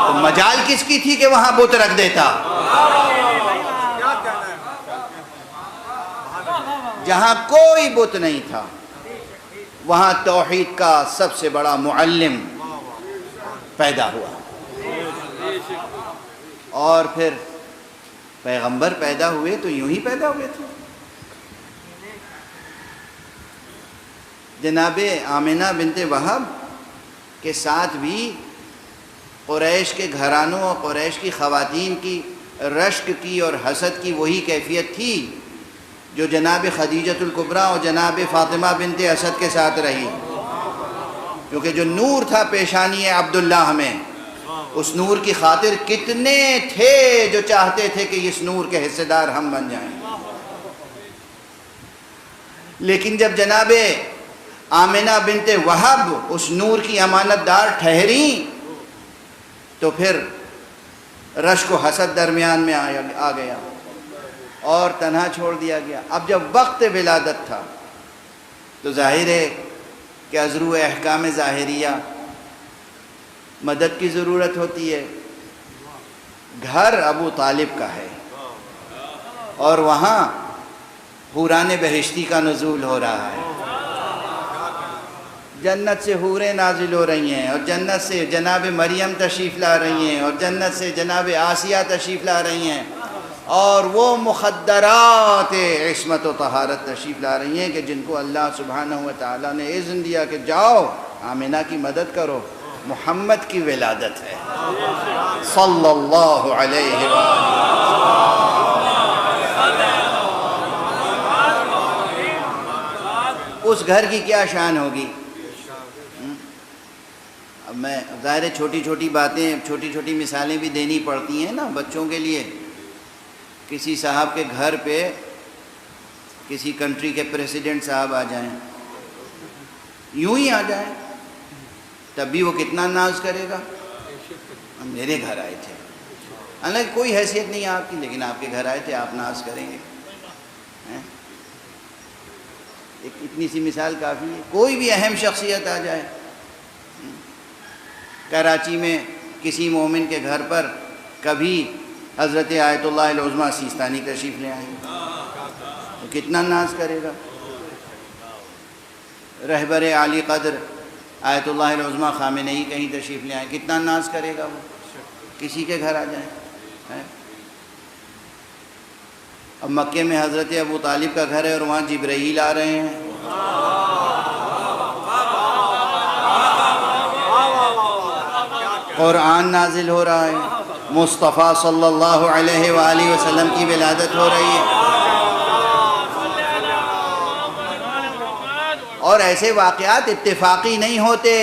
تو مجال کس کی تھی کہ وہاں بت رکھ دیتا؟ جہاں کوئی بت نہیں تھا وہاں توحید کا سب سے بڑا معلم پیدا ہوا، اور پھر پیغمبر پیدا ہوئے تو یوں ہی پیدا ہوئے تھے۔ جناب آمنہ بنت وہب کے ساتھ بھی قریش کے گھرانوں اور قریش کی خواتین کی رشک کی اور حسد کی وہی کیفیت تھی جو جناب خدیجۃ الکبریٰ اور جناب فاطمہ بنت اسد کے ساتھ رہی، کیونکہ جو نور تھا پیشانی عبداللہ میں، اس نور کی خاطر کتنے تھے جو چاہتے تھے کہ اس نور کے حصے دار ہم بن جائیں، لیکن جب جناب آمنہ بنت وہب اس نور کی امانت دار ٹھہریں تو پھر رشک و حسد درمیان میں آ گیا اور تنہا چھوڑ دیا گیا۔ اب جب وقت ولادت تھا تو ظاہر ہے کہ ازرو احکام ظاہریہ مدد کی ضرورت ہوتی ہے۔ گھر ابو طالب کا ہے اور وہاں حوران بہشتی کا نزول ہو رہا ہے، جنت سے حوریں نازل ہو رہی ہیں، اور جنت سے جناب مریم تشریف لا رہی ہیں، اور جنت سے جناب آسیہ تشریف لا رہی ہیں، اور وہ مخدرات عصمت و طہارت تشریف لا رہی ہیں کہ جن کو اللہ سبحانہ و تعالیٰ نے اذن دیا کہ جاؤ آمنہ کی مدد کرو، محمد کی ولادت ہے صلی اللہ علیہ وآلہ۔ اس گھر کی کیا شان ہوگی؟ اب میں ظاہر ہے چھوٹی چھوٹی باتیں، چھوٹی چھوٹی مثالیں بھی دینی پڑتی ہیں نا بچوں کے لیے۔ کسی صاحب کے گھر پہ کسی کنٹری کے پریسیڈنٹ صاحب آ جائیں، یوں ہی آ جائیں، تب بھی وہ کتنا ناز کرے گا، میرے گھر آئے تھے، حالانکہ کوئی حیثیت نہیں آپ کی، لیکن آپ کے گھر آئے تھے، آپ ناز کریں گے۔ ایک اتنی سی مثال کافی ہے۔ کوئی بھی اہم شخصیت آ جائے، کراچی میں کسی مومن کے گھر پر کبھی حضرت آیت اللہ العظمیٰ سیستانی تشریف لے آئیں تو کتنا ناز کرے گا۔ رہبر عالی قدر آیت اللہ العظمیٰ خامنئی کہیں تشریف لے آئیں، کتنا ناز کرے گا وہ، کسی کے گھر آ جائیں۔ اب مکے میں حضرت ابو طالب کا گھر ہے اور وہاں جبرائیل آ رہے ہیں، قرآن نازل ہو رہا ہے، مصطفیٰ صلی اللہ علیہ وآلہ وسلم کی ولادت ہو رہی ہے، اور ایسے واقعات اتفاقی نہیں ہوتے۔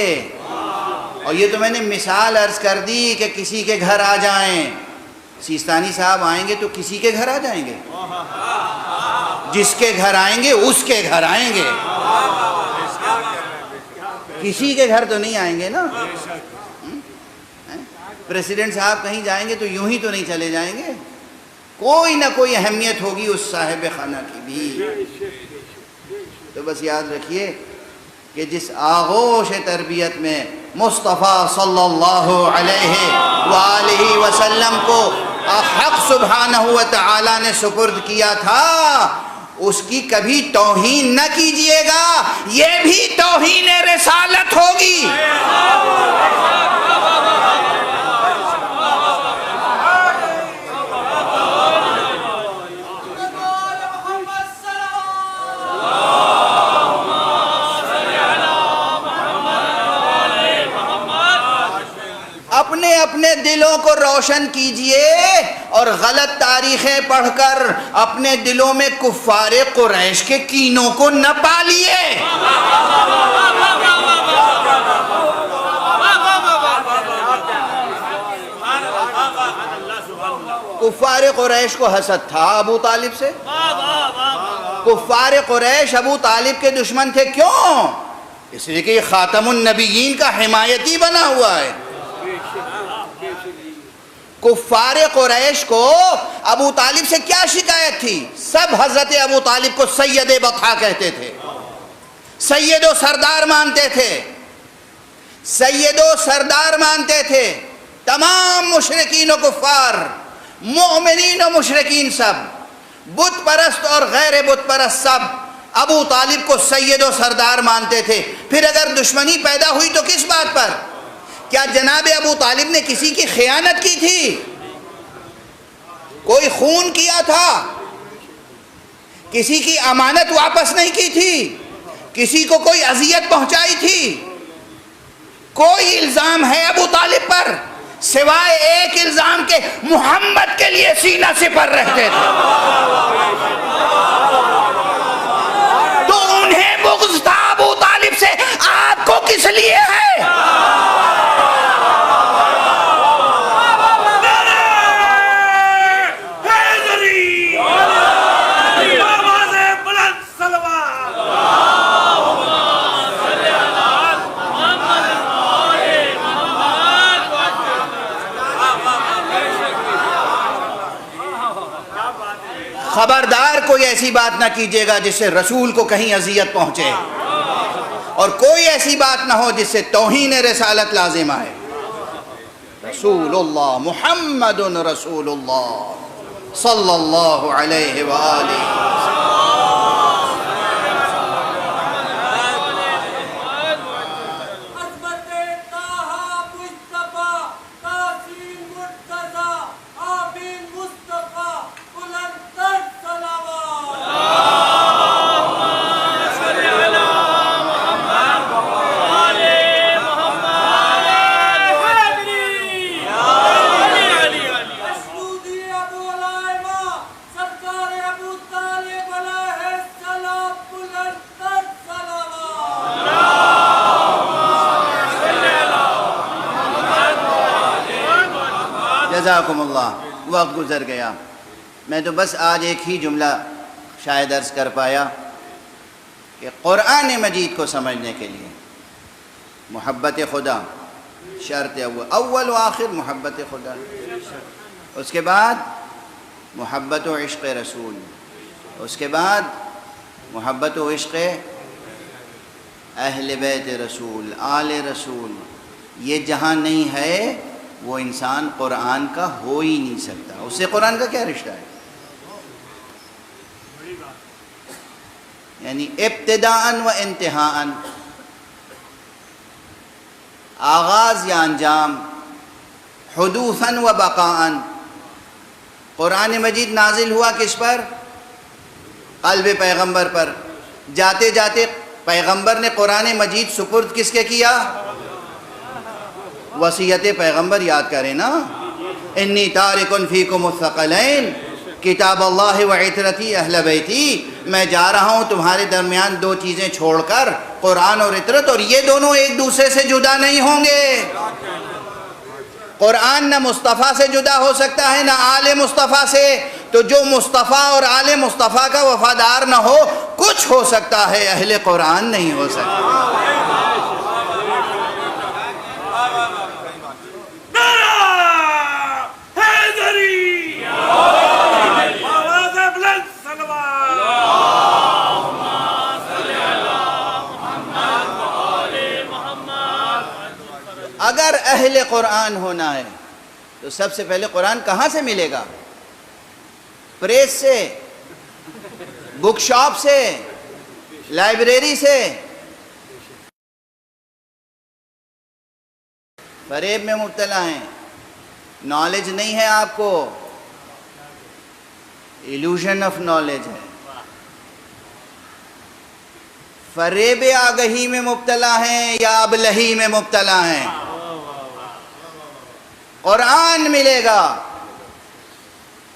اور یہ تو میں نے مثال عرض کر دی کہ کسی کے گھر آ جائیں، سیستانی صاحب آئیں گے تو کسی کے گھر آ جائیں گے، جس کے گھر آئیں گے اس کے گھر آئیں گے، کسی کے گھر تو نہیں آئیں گے نا۔ پریسیڈنٹ صاحب کہیں جائیں گے تو یوں ہی تو نہیں چلے جائیں گے، کوئی نہ کوئی اہمیت ہوگی اس صاحب خانہ کی بھی۔ تو بس یاد رکھیے کہ جس آغوش تربیت میں مصطفیٰ صلی اللہ علیہ وآلہ وسلم کو حق سبحانہ و تعالیٰ نے سپرد کیا تھا، اس کی کبھی توہین نہ کیجئے گا، یہ بھی توہین رسالت ہوگی۔ اپنے اپنے دلوں کو روشن کیجئے اور غلط تاریخیں پڑھ کر اپنے دلوں میں کفار قریش کے کینوں کو نہ پالیے۔ کفار قریش کو حسد تھا ابو طالب سے. کفار قریش ابو طالب کے دشمن تھے. کیوں؟ اس لیے کہ یہ خاتم النبیین کا حمایتی بنا ہوا ہے. کفار قریش کو ابو طالب سے کیا شکایت تھی؟ سب حضرت ابو طالب کو سید بطحا کہتے تھے، سید و سردار مانتے تھے، سید و سردار مانتے تھے. تمام مشرکین و کفار، مومنین و مشرکین، سب بت پرست اور غیر بت پرست، سب ابو طالب کو سید و سردار مانتے تھے. پھر اگر دشمنی پیدا ہوئی تو کس بات پر؟ کیا جناب ابو طالب نے کسی کی خیانت کی تھی؟ کوئی خون کیا تھا؟ کسی کی امانت واپس نہیں کی تھی؟ کسی کو کوئی اذیت پہنچائی تھی؟ کوئی الزام ہے ابو طالب پر سوائے ایک الزام کے محمد کے لیے سینہ سپر رہتے تھے؟ تو انہیں بغض تھا ابو طالب سے، آپ کو کس لیے ہے؟ خبردار کوئی ایسی بات نہ کیجیے گا جس سے رسول کو کہیں اذیت پہنچے، اور کوئی ایسی بات نہ ہو جس سے توہین رسالت لازم آئے. رسول اللہ محمد رسول اللہ صلی اللہ علیہ وآلہ. جزاکم اللہ. وقت گزر گیا. میں تو بس آج ایک ہی جملہ شاید عرض کر پایا کہ قرآن مجید کو سمجھنے کے لیے محبت خدا شرط اول و آخر محبت خدا، اس کے بعد محبت و عشق رسول، اس کے بعد محبت و عشق اہل بیت رسول، آل رسول. یہ جہاں نہیں ہے وہ انسان قرآن کا ہو ہی نہیں سکتا. اس سے قرآن کا کیا رشتہ ہے؟ یعنی ابتداءً و انتہاءً، آغاز یا انجام، حدوثاً و بقاءً. قرآن مجید نازل ہوا کس پر؟ قلب پیغمبر پر. جاتے جاتے پیغمبر نے قرآن مجید سپرد کس کے کیا؟ وصیت پیغمبر یاد کریں نا. انی تارکن فیکم الثقلین کتاب اللہ و عطرتی اہل بیتی. میں جا رہا ہوں تمہارے درمیان دو چیزیں چھوڑ کر، قرآن اور عطرت، اور یہ دونوں ایک دوسرے سے جدا نہیں ہوں گے. قرآن نہ مصطفیٰ سے جدا ہو سکتا ہے نہ آل مصطفیٰ سے. تو جو مصطفیٰ اور آل مصطفیٰ کا وفادار نہ ہو، کچھ ہو سکتا ہے، اہل قرآن نہیں ہو سکتا. اگر اہل قرآن ہونا ہے تو سب سے پہلے قرآن کہاں سے ملے گا؟ پریس سے، بک شاپ سے، لائبریری سے. فریب میں مبتلا ہیں، نالج نہیں ہے آپ کو، ایلوژن آف نالج ہے. فریب آگہی میں مبتلا ہیں یا ابلہی میں مبتلا ہیں. قرآن ملے گا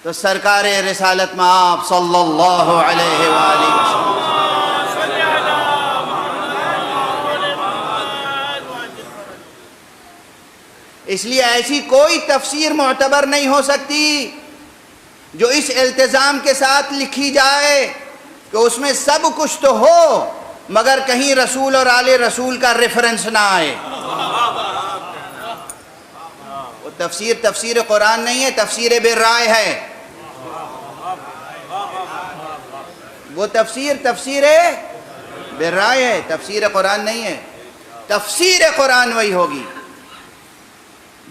تو سرکار رسالت میں آپ صلی اللہ علیہ وآلہ وسلم. اس لیے ایسی کوئی تفسیر معتبر نہیں ہو سکتی جو اس التزام کے ساتھ لکھی جائے کہ اس میں سب کچھ تو ہو مگر کہیں رسول اور آل رسول کا ریفرنس نہ آئے. وہ تفسیر قرآن نہیں ہے، تفسیر بے رائے ہے. وہ تفسیر بے رائے ہے، تفسیر قرآن نہیں ہے. تفسیر قرآن وہی ہوگی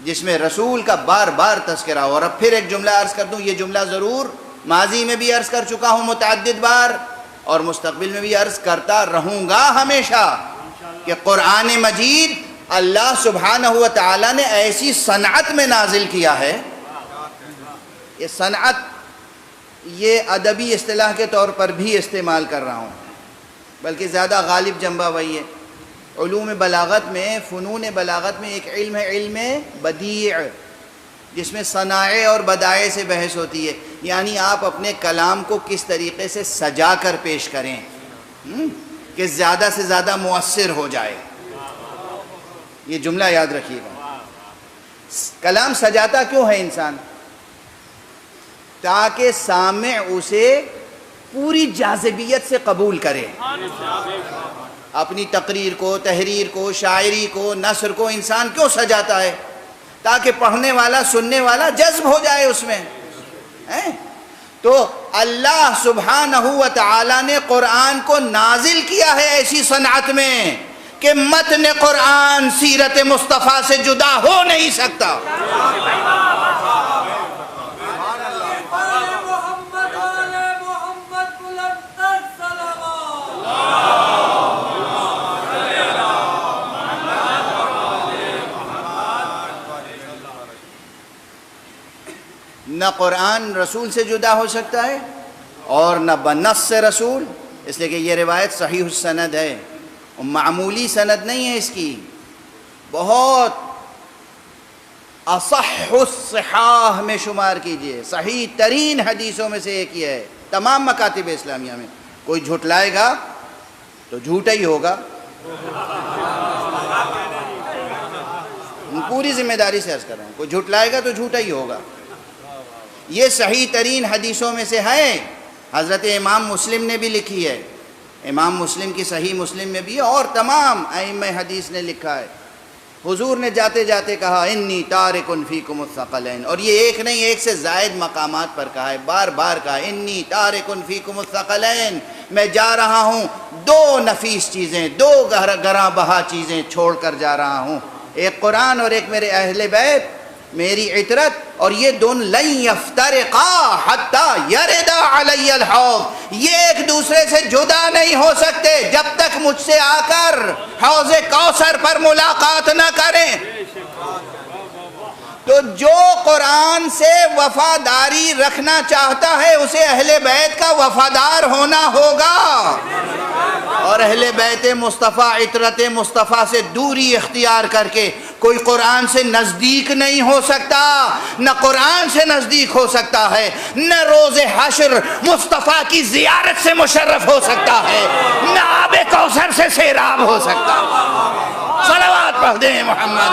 جس میں رسول کا بار بار تذکرہ ہو. اور اب پھر ایک جملہ عرض کر دوں، یہ جملہ ضرور ماضی میں بھی عرض کر چکا ہوں متعدد بار اور مستقبل میں بھی عرض کرتا رہوں گا ہمیشہ، کہ قرآن مجید اللہ سبحانہ و تعالی نے ایسی صنعت میں نازل کیا ہے. یہ صنعت، یہ ادبی اصطلاح کے طور پر بھی استعمال کر رہا ہوں، بلکہ زیادہ غالب جنبہ وہی ہے. علوم بلاغت میں، فنون بلاغت میں ایک علم ہے، علم بدیع، جس میں صنائع اور بدائع سے بحث ہوتی ہے. یعنی آپ اپنے کلام کو کس طریقے سے سجا کر پیش کریں کہ زیادہ سے زیادہ مؤثر ہو جائے. یہ جملہ یاد رکھیے گا. کلام سجاتا کیوں ہے انسان؟ تاکہ سامع اسے پوری جاذبیت سے قبول کرے. اپنی تقریر کو، تحریر کو، شاعری کو، نثر کو انسان کیوں سجاتا ہے؟ تاکہ پڑھنے والا، سننے والا جذب ہو جائے اس میں. تو اللہ سبحانہ و تعالی نے قرآن کو نازل کیا ہے ایسی صنعت میں کہ متن قرآن سیرت مصطفیٰ سے جدا ہو نہیں سکتا. نہ قرآن رسول سے جدا ہو سکتا ہے اور نہ بنص رسول، اس لیے کہ یہ روایت صحیح السند ہے، معمولی سند نہیں ہے اس کی، بہت اصح الصحاح میں شمار کیجئے، صحیح ترین حدیثوں میں سے ایک یہ ہے تمام مکاتب اسلامیہ میں. کوئی جھٹلائے گا تو جھوٹا ہی ہوگا، پوری ذمہ داری سے عرض کر رہا ہوں، کوئی جھٹلائے گا تو جھوٹا ہی ہوگا. یہ صحیح ترین حدیثوں میں سے ہے. حضرت امام مسلم نے بھی لکھی ہے، امام مسلم کی صحیح مسلم میں بھی، اور تمام ائمہ حدیث نے لکھا ہے. حضور نے جاتے جاتے کہا انی تارک فیکم الثقلین، اور یہ ایک نہیں، ایک سے زائد مقامات پر کہا ہے، بار بار کہا انی تارک فیکم الثقلین، میں جا رہا ہوں دو نفیس چیزیں، دو گراں بہا چیزیں چھوڑ کر جا رہا ہوں، ایک قرآن اور ایک میرے اہل بیت، میری عطرت، اور یہ دونوں لن یفترقا حتی یردا علی الحوض، یہ ایک دوسرے سے جدا نہیں ہو سکتے جب تک مجھ سے آ کر حوض کوثر پر ملاقات نہ کریں. تو جو قرآن سے وفاداری رکھنا چاہتا ہے اسے اہل بیت کا وفادار ہونا ہوگا، اور اہل بیت مصطفیٰ، عطرت مصطفیٰ سے دوری اختیار کر کے کوئی قرآن سے نزدیک نہیں ہو سکتا، نہ قرآن سے نزدیک ہو سکتا ہے، نہ روز حشر مصطفیٰ کی زیارت سے مشرف ہو سکتا ہے، نہ آب کوثر سے سیراب ہو سکتا. صلوات پڑھ دیں محمد.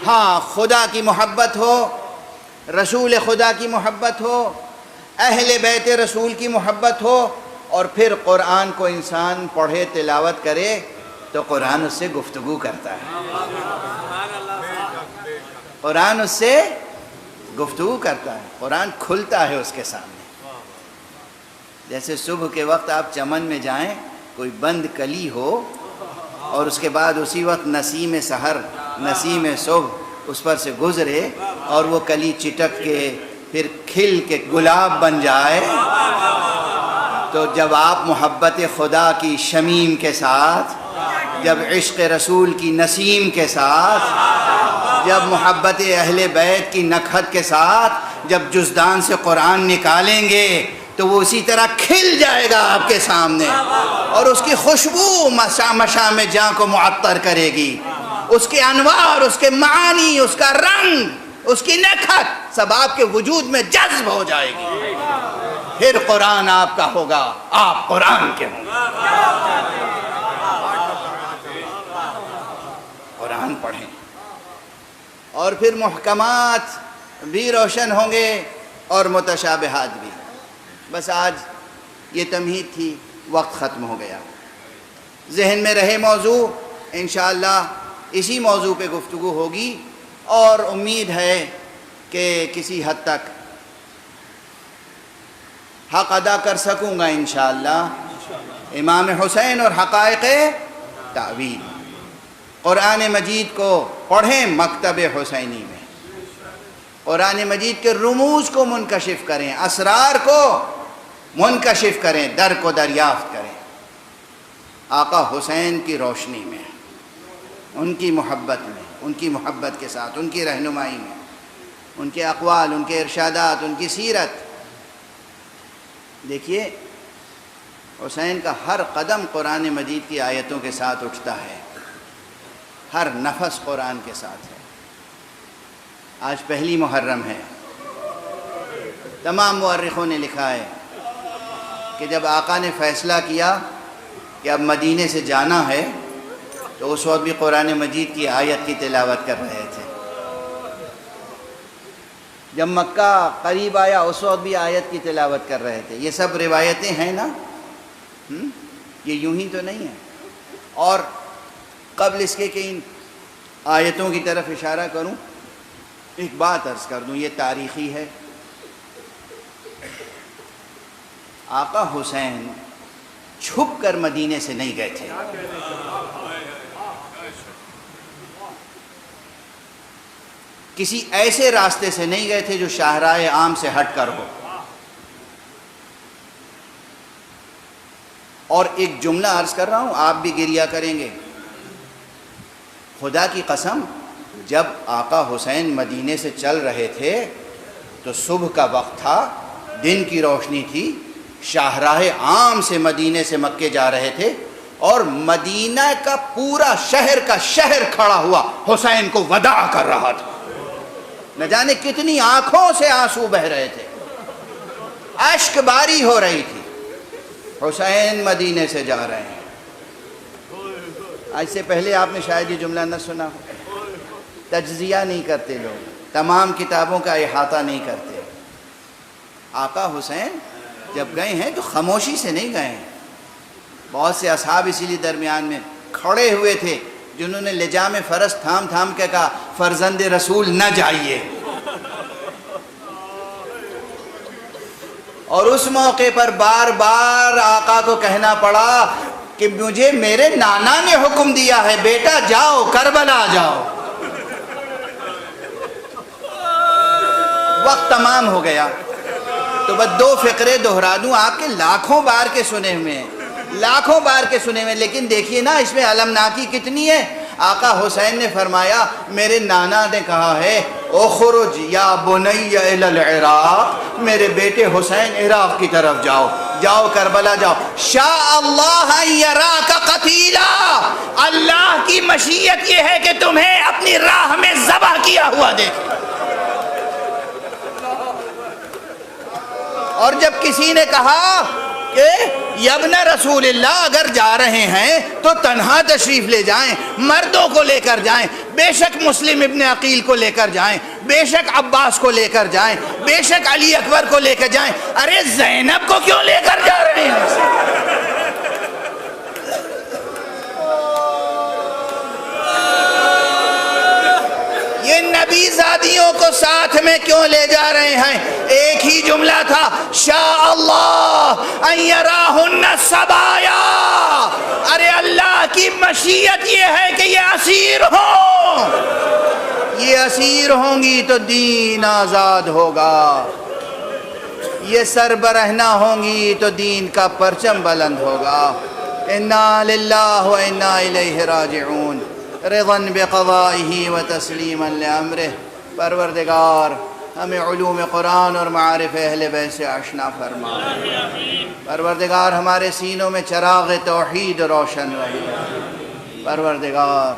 ہاں، خدا کی محبت ہو، رسول خدا کی محبت ہو، اہل بیت رسول کی محبت ہو، اور پھر قرآن کو انسان پڑھے، تلاوت کرے تو قرآن اس سے گفتگو کرتا ہے. قرآن اس سے گفتگو کرتا ہے، قرآن کھلتا ہے اس کے سامنے. جیسے صبح کے وقت آپ چمن میں جائیں، کوئی بند کلی ہو، اور اس کے بعد اسی وقت نسیم سحر، نسیم صبح اس پر سے گزرے اور وہ کلی چٹک کے پھر کھل کے گلاب بن جائے، تو جب آپ محبت خدا کی شمیم کے ساتھ، جب عشق رسول کی نسیم کے ساتھ، جب محبت اہل بیت کی نکہت کے ساتھ جب جزدان سے قرآن نکالیں گے تو وہ اسی طرح کھل جائے گا آپ کے سامنے، اور اس کی خوشبو مشام جاں کو معطر کرے گی. اس کے انوار، اس کے معانی، اس کا رنگ، اس کی نکہت سب آپ کے وجود میں جذب ہو جائے گی. پھر قرآن آپ کا ہوگا، آپ قرآن کے ہوں گے. اور پھر محکمات بھی روشن ہوں گے اور متشابہات بھی۔ بس آج یہ تمہید تھی، وقت ختم ہو گیا۔ ذہن میں رہے موضوع، انشاءاللہ اسی موضوع پہ گفتگو ہوگی، اور امید ہے کہ کسی حد تک حق ادا کر سکوں گا انشاءاللہ۔ امام حسین اور حقائق تعویل، قرآن مجید کو پڑھیں مکتب حسینی میں، قرآن مجید کے رموز کو منکشف کریں، اسرار کو منکشف کریں، در کو دریافت کریں، آقا حسین کی روشنی میں، ان کی محبت میں، ان کی محبت کے ساتھ، ان کی رہنمائی میں، ان کے اقوال، ان کے ارشادات، ان کی سیرت۔ دیکھیے حسین کا ہر قدم قرآن مجید کی آیتوں کے ساتھ اٹھتا ہے، ہر نفس قرآن کے ساتھ ہے۔ آج پہلی محرم ہے، تمام مورخوں نے لکھا ہے کہ جب آقا نے فیصلہ کیا کہ اب مدینے سے جانا ہے تو اس وقت بھی قرآن مجید کی آیت کی تلاوت کر رہے تھے۔ جب مکہ قریب آیا اس وقت بھی آیت کی تلاوت کر رہے تھے۔ یہ سب روایتیں ہیں نا، یہ یوں ہی تو نہیں ہے۔ اور قبل اس کے کہ ان آیتوں کی طرف اشارہ کروں، ایک بات عرض کر دوں، یہ تاریخی ہے۔ آقا حسین چھپ کر مدینے سے نہیں گئے تھے، کسی ایسے راستے سے نہیں گئے تھے جو شاہراہ عام سے ہٹ کر ہو۔ اور ایک جملہ عرض کر رہا ہوں، آپ بھی گریہ کریں گے، خدا کی قسم جب آقا حسین مدینے سے چل رہے تھے تو صبح کا وقت تھا، دن کی روشنی تھی، شاہراہ عام سے مدینے سے مکے جا رہے تھے، اور مدینہ کا پورا شہر کا شہر کھڑا ہوا حسین کو وداع کر رہا تھا۔ نہ جانے کتنی آنکھوں سے آنسو بہ رہے تھے، اشک باری ہو رہی تھی، حسین مدینے سے جا رہے ہیں۔ آج سے پہلے آپ نے شاید یہ جملہ نہ سنا ہو، تجزیہ نہیں کرتے لوگ، تمام کتابوں کا احاطہ نہیں کرتے۔ آقا حسین جب گئے ہیں تو خاموشی سے نہیں گئے ہیں۔ بہت سے اصحاب اسی لیے درمیان میں کھڑے ہوئے تھے جنہوں نے لجام فرس تھام تھام کے کہا فرزند رسول نہ جائیے، اور اس موقع پر بار بار آقا کو کہنا پڑا کہ مجھے میرے نانا نے حکم دیا ہے، بیٹا جاؤ کربلا جاؤ۔ وقت تمام ہو گیا تو بس دو فقرے دہرا دوں، آپ کے لاکھوں بار کے سنے ہوئے ہیں، لاکھوں بار کے سنے ہوئے، لیکن دیکھیے نا اس میں المناکی کتنی ہے۔ آقا حسین نے فرمایا میرے نانا نے کہا ہے اخرج یا بنی الی العراق، میرے بیٹے حسین عراق کی طرف جاؤ، جاؤ کربلا جاؤ۔ شاء اللہ ان یراک قتیلا، اللہ کی مشیت یہ ہے کہ تمہیں اپنی راہ میں ذبح کیا ہوا دیکھے۔ اور جب کسی نے کہا کہ ابن رسول اللہ اگر جا رہے ہیں تو تنہا تشریف لے جائیں، مردوں کو لے کر جائیں، بے شک مسلم ابن عقیل کو لے کر جائیں، بے شک عباس کو لے کر جائیں، بے شک علی اکبر کو لے کر جائیں، ارے زینب کو کیوں لے کر جا رہے ہیں؟ یہ نبی زادیوں کو ساتھ میں کیوں لے جا رہے ہیں؟ ایک ہی جملہ تھا، شاء اللہ ان یراہن الصبایا، ارے اللہ کی مشیت یہ ہے کہ یہ اسیر ہوں، یہ اسیر ہوں گی تو دین آزاد ہوگا، یہ سربرہنہ ہوں گی تو دین کا پرچم بلند ہوگا۔ انا للہ و انا الیہ راجعون، رضا بقضائہ و تسلیما لامرہ۔ پروردگار ہمیں علوم قرآن اور معارف اہل بیت سے آشنا فرما، پروردگار ہمارے سینوں میں چراغ توحید روشن رہے، پروردگار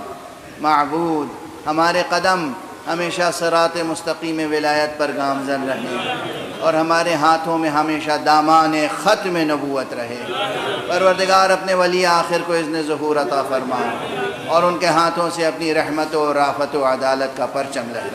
معبود ہمارے قدم ہمیشہ صراط مستقیم ولایت پر گامزن رہے، اور ہمارے ہاتھوں میں ہمیشہ دامان ختم نبوت رہے۔ پروردگار اپنے ولی آخر کو اذن ظہور عطا فرما۔ اور ان کے ہاتھوں سے اپنی رحمت و رافت و عدالت کا پرچم لہرائے۔